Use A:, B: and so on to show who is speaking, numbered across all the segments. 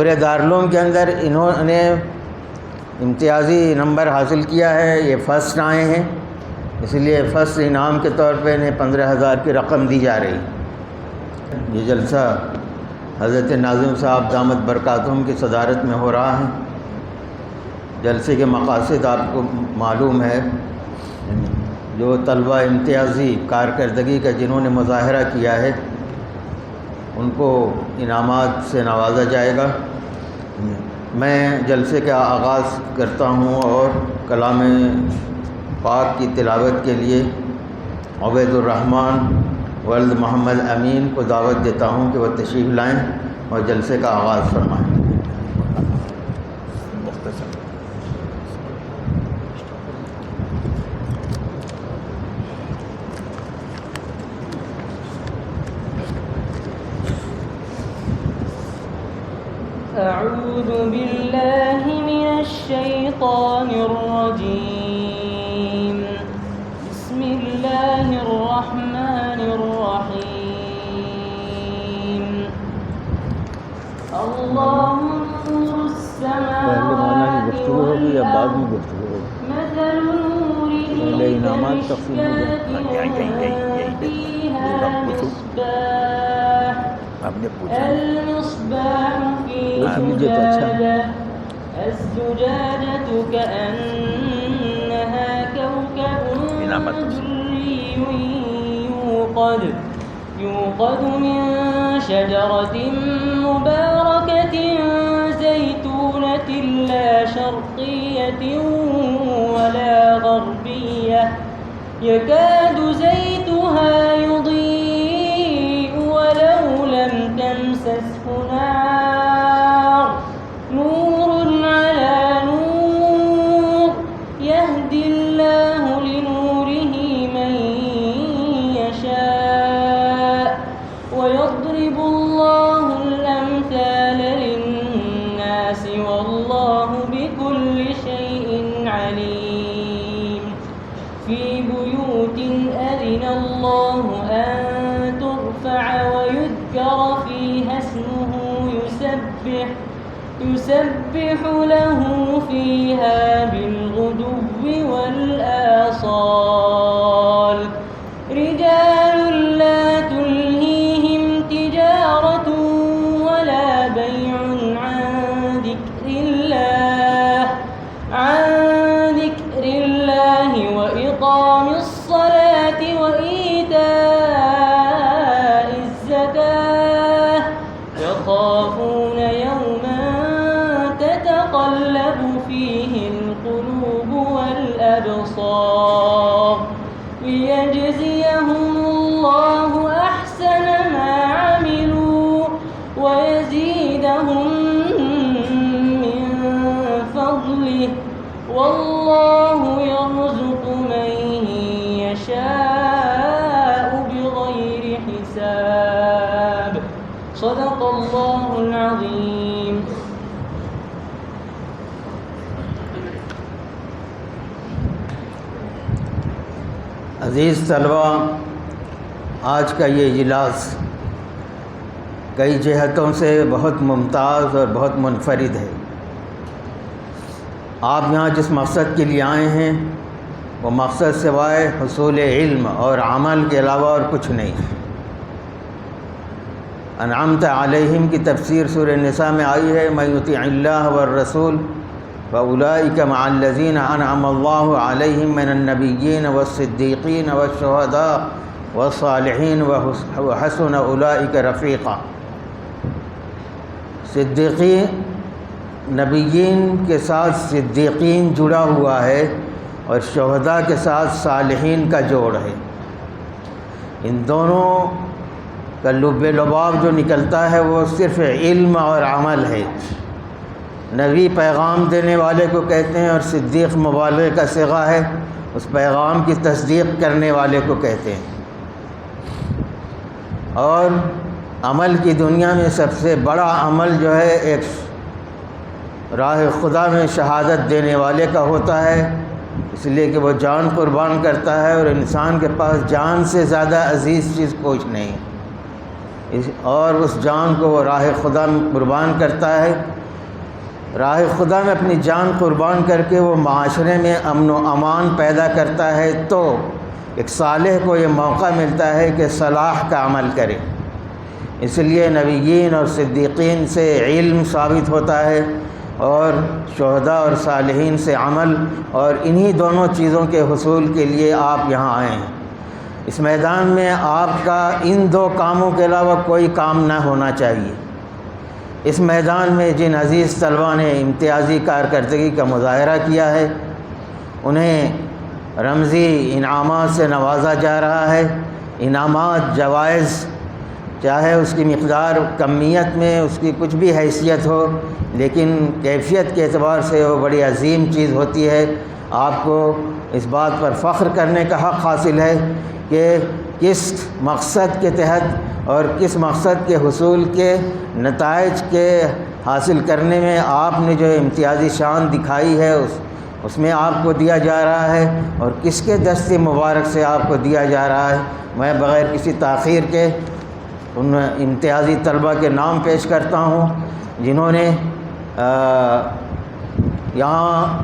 A: پورے دارالعلوم کے اندر انہوں نے امتیازی نمبر حاصل کیا ہے، یہ فرسٹ آئے ہیں، اس لیے فرسٹ انعام کے طور پہ انہیں 15,000 کی رقم دی جا رہی ہے۔ یہ جلسہ حضرت ناظم صاحب دامت برکاتہم کی صدارت میں ہو رہا ہے۔ جلسے کے مقاصد آپ کو معلوم ہے، جو طلبہ امتیازی کارکردگی کا جنہوں نے مظاہرہ کیا ہے ان کو انعامات سے نوازا جائے گا۔ میں جلسے کا آغاز کرتا ہوں اور کلام پاک کی تلاوت کے لیے عبید الرحمن ولد محمد امین کو دعوت دیتا ہوں کہ وہ تشریف لائیں اور جلسے کا آغاز فرمائیں۔
B: أعوذ بالله من الشيطان الرجيم بسم الله الرحمن الرحيم الله نور السماوات والأرض مثل نوره كمشكاة فيها مصباح المصباح في الزجاجة كأنها كوكب دري يوقد من شجرة مباركة زيتونة لا شرقية ولا غربية يكاد زيتها يضيء ولو لم تمسسه نار نور على نور يهدي الله لنوره من يشاء ويضرب الله الأمثال للناس والله بكل شيء عليم في بيوت أذن الله أن ترفع ويذكر فيها اسمه يسبح له فيها بالغدو والآصال رجال لا تلهيهم تجارة ولا بيع عن ذكر الله وإقام الصلاة وإيتاء الزكاة يخافون يوما تتقلب فيه القلوب والأبصار ليجزيهم الله أحسن ما عملوا ويزيدهم من فضله والله يرزق من يشاء بغير حساب صدق الله العظيم۔
A: عزیز طلبہ، آج کا یہ اجلاس کئی جہتوں سے بہت ممتاز اور بہت منفرد ہے۔ آپ یہاں جس مقصد کے لیے آئے ہیں وہ مقصد سوائے حصول علم اور عمل کے علاوہ اور کچھ نہیں۔ انعمت علیہم کی تفسیر سورہ نساء میں آئی ہے، من یطع اللہ والرسول فاولئک مع الذین انعم اللہ علیہم من النبیین والصدیقین والشہداء والصالحین وحسن اولئک رفیقا۔ صدیقین، نبیین کے ساتھ صدیقین جڑا ہوا ہے اور شہداء کے ساتھ صالحین کا جوڑ ہے۔ ان دونوں کا لب لباب جو نکلتا ہے وہ صرف علم اور عمل ہے۔ نبی پیغام دینے والے کو کہتے ہیں اور صدیق مبالغے کا صیغہ ہے، اس پیغام کی تصدیق کرنے والے کو کہتے ہیں۔ اور عمل کی دنیا میں سب سے بڑا عمل جو ہے ایک راہ خدا میں شہادت دینے والے کا ہوتا ہے، اس لیے کہ وہ جان قربان کرتا ہے، اور انسان کے پاس جان سے زیادہ عزیز چیز کچھ نہیں۔ اور اس جان کو وہ راہ خدا میں قربان کرتا ہے، راہ خدا میں اپنی جان قربان کر کے وہ معاشرے میں امن و امان پیدا کرتا ہے، تو ایک صالح کو یہ موقع ملتا ہے کہ صلاح کا عمل کرے۔ اس لیے نبیین اور صدیقین سے علم ثابت ہوتا ہے، اور شہداء اور صالحین سے عمل، اور انہی دونوں چیزوں کے حصول کے لیے آپ یہاں آئے ہیں۔ اس میدان میں آپ کا ان دو کاموں کے علاوہ کوئی کام نہ ہونا چاہیے۔ اس میدان میں جن عزیز طلباء نے امتیازی کارکردگی کا مظاہرہ کیا ہے، انہیں رمزی انعامات سے نوازا جا رہا ہے۔ انعامات، جوائز، چاہے اس کی مقدار کمیت میں اس کی کچھ بھی حیثیت ہو، لیکن کیفیت کے اعتبار سے وہ بڑی عظیم چیز ہوتی ہے۔ آپ کو اس بات پر فخر کرنے کا حق حاصل ہے کہ کس مقصد کے تحت اور کس مقصد کے حصول کے نتائج کے حاصل کرنے میں آپ نے جو امتیازی شان دکھائی ہے اس میں آپ کو دیا جا رہا ہے، اور کس کے دست مبارک سے آپ کو دیا جا رہا ہے۔ میں بغیر کسی تاخیر کے ان امتیازی طلباء کے نام پیش کرتا ہوں جنہوں نے یہاں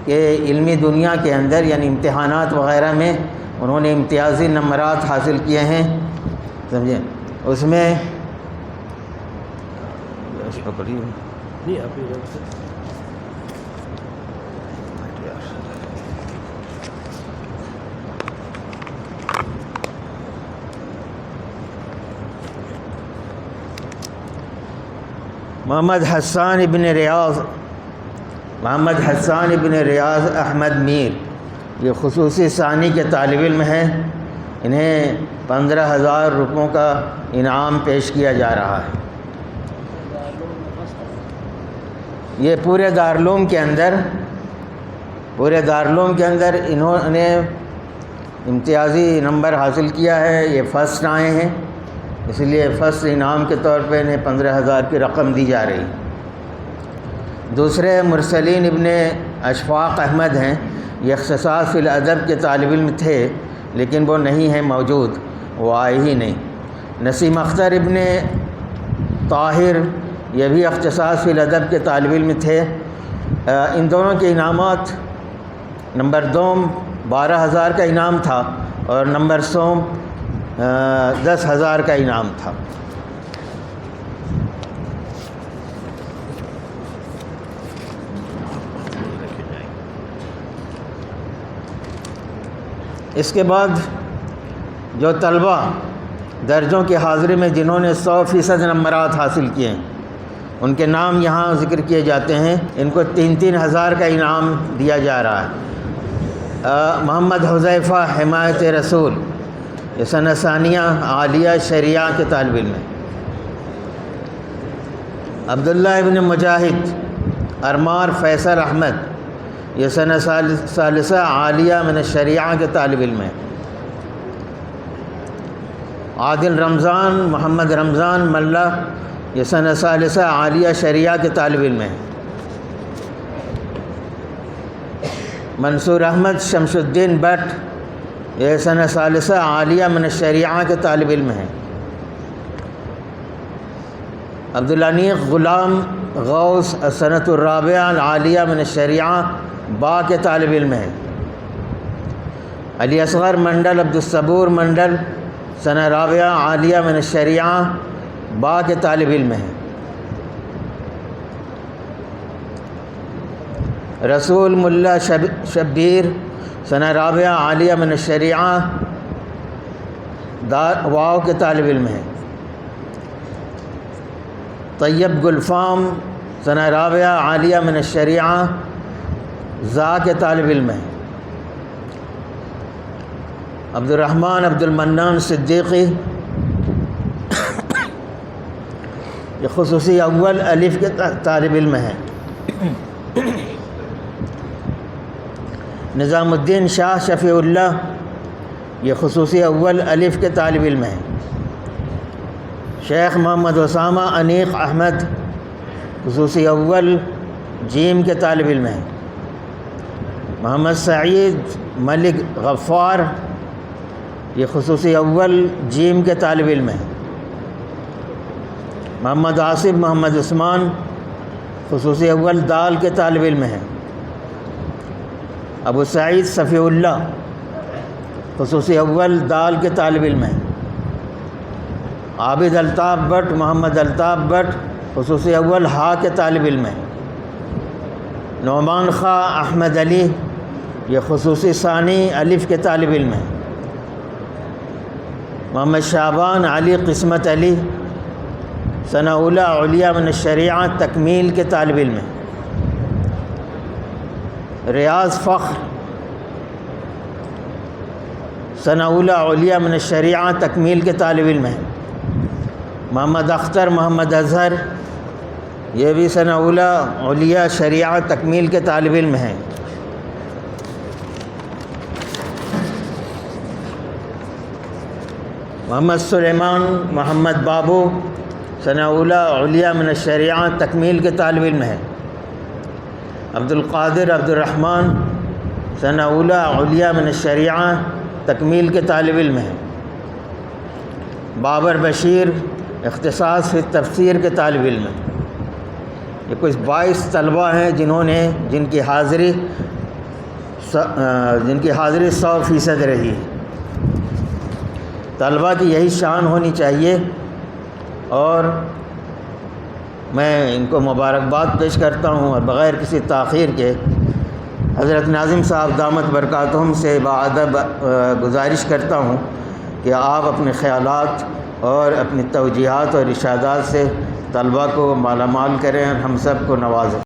A: کے علمی دنیا کے اندر یعنی امتحانات وغیرہ میں انہوں نے امتیازی نمبرات حاصل کیے ہیں، سمجھے۔ اس میں محمد حسان ابن ریاض احمد میر، یہ خصوصی ثانی کے طالب علم ہیں۔ انہیں 15,000 روپوں کا انعام پیش کیا جا رہا ہے۔ یہ پورے دارالعلوم کے اندر انہوں نے امتیازی نمبر حاصل کیا ہے، یہ فرسٹ آئے ہیں، اس لیے فرسٹ انعام کے طور پہ انہیں 15,000 کی رقم دی جا رہی۔ دوسرے مرسلین ابن اشفاق احمد ہیں، یہ اختصاص فی الادب کے طالب علم تھے، لیکن وہ نہیں ہیں موجود، وہ آئے ہی نہیں۔ نسیم اختر ابن طاہر، یہ بھی اختصاص فی الادب کے طالب علم تھے۔ ان دونوں کے انعامات، نمبر دوم 12,000 کا انعام تھا، اور نمبر سوم 10,000 کا انعام تھا۔ اس کے بعد جو طلباء درجوں کی حاضری میں جنہوں نے 100% نمبرات حاصل کیے ہیں، ان کے نام یہاں ذکر کیے جاتے ہیں۔ ان کو 3,000 کا انعام دیا جا رہا ہے۔ محمد حذیفہ حمایت رسول، یہ سنہ ثانیہ عالیہ شریعہ کے طالب علم ہیں۔ عبداللہ ابن مجاہد ارمار فیصل احمد، یہ سنہ ثالثہ عالیہ من الشریعہ کے طالب علم ہیں۔ عادل رمضان محمد رمضان ملا، یہ سنہ ثالثہ عالیہ شریعہ کے طالب علم ہیں۔ منصور احمد شمس الدین بٹ، یہ سنہ ثالثہ عالیہ من الشریعہ کے طالب علم ہیں۔ عبدالانیق غلام غوث السنۃ الرابعہ العالیہ من الشریعہ با کے طالب علم ہیں۔ علی اصغر منڈل عبدالصبور منڈل، سنہ رابعہ عالیہ من الشریعہ با کے طالب علم ہیں۔ رسول ملا شبیر، سنہ رابعہ عالیہ من الشریعہ واو کے طالب علم ہیں۔ طیب گلفام، سنہ رابعہ عالیہ من الشریعہ زا کے طالب علم ہیں۔ عبد الرحمن عبد المنان صدیقی، یہ خصوصی اول الف کے طالب علم ہیں۔ نظام الدین شاہ شفیع اللہ، یہ خصوصی اول الف کے طالب علم ہیں۔ شیخ محمد اسامہ انیق احمد، خصوصی اول جیم کے طالب علم ہیں۔ محمد سعید ملک غفار، یہ خصوصی اول جیم کے طالب علم ہیں۔ محمد آصف محمد عثمان خصوصی اول دال کے طالب علم ہیں۔ ابو سعید صفی اللہ خصوصی اول دال کے طالب علم ہیں۔ عابد الطاف بٹ محمد الطاف بٹ خصوصی اول ہا کے طالب علم ہیں۔ نعمان خواہ احمد علی یہ خصوصی ثانی الف کے طالب علم ہیں۔ محمد شعبان علی قسمت علی ثنا اولیٰ علیہ من الشریعہ تکمیل کے طالب علم ہیں۔ ریاض فخر ثنا اولیٰ علیہ من الشریعہ تکمیل کے طالب علم ہیں۔ محمد اختر محمد اظہر یہ بھی ثنا اولیٰ علیہ شریعہ تکمیل کے طالب علم ہیں۔ محمد سلیمان محمد بابو ثنا اولیٰ علیہ من الشریعہ تکمیل کے طالب علم ہیں۔ عبد القادر عبد الرحمن ثنا اولیٰ علیہ من الشریعہ تکمیل کے طالب علم ہیں۔ بابر بشیر اختصاص فی تفسیر کے طالب علم ہیں۔ یہ کچھ 22 طلبہ ہیں جن کی حاضری 100% رہی ہے۔ طلبہ کی یہی شان ہونی چاہیے، اور میں ان کو مبارکباد پیش کرتا ہوں، اور بغیر کسی تاخیر کے حضرت ناظم صاحب دامت برکاتہم سے باادب گزارش کرتا ہوں کہ آپ اپنے خیالات اور اپنی توجیہات اور ارشادات سے طلبہ کو مالا مال کریں اور ہم سب کو نوازیں۔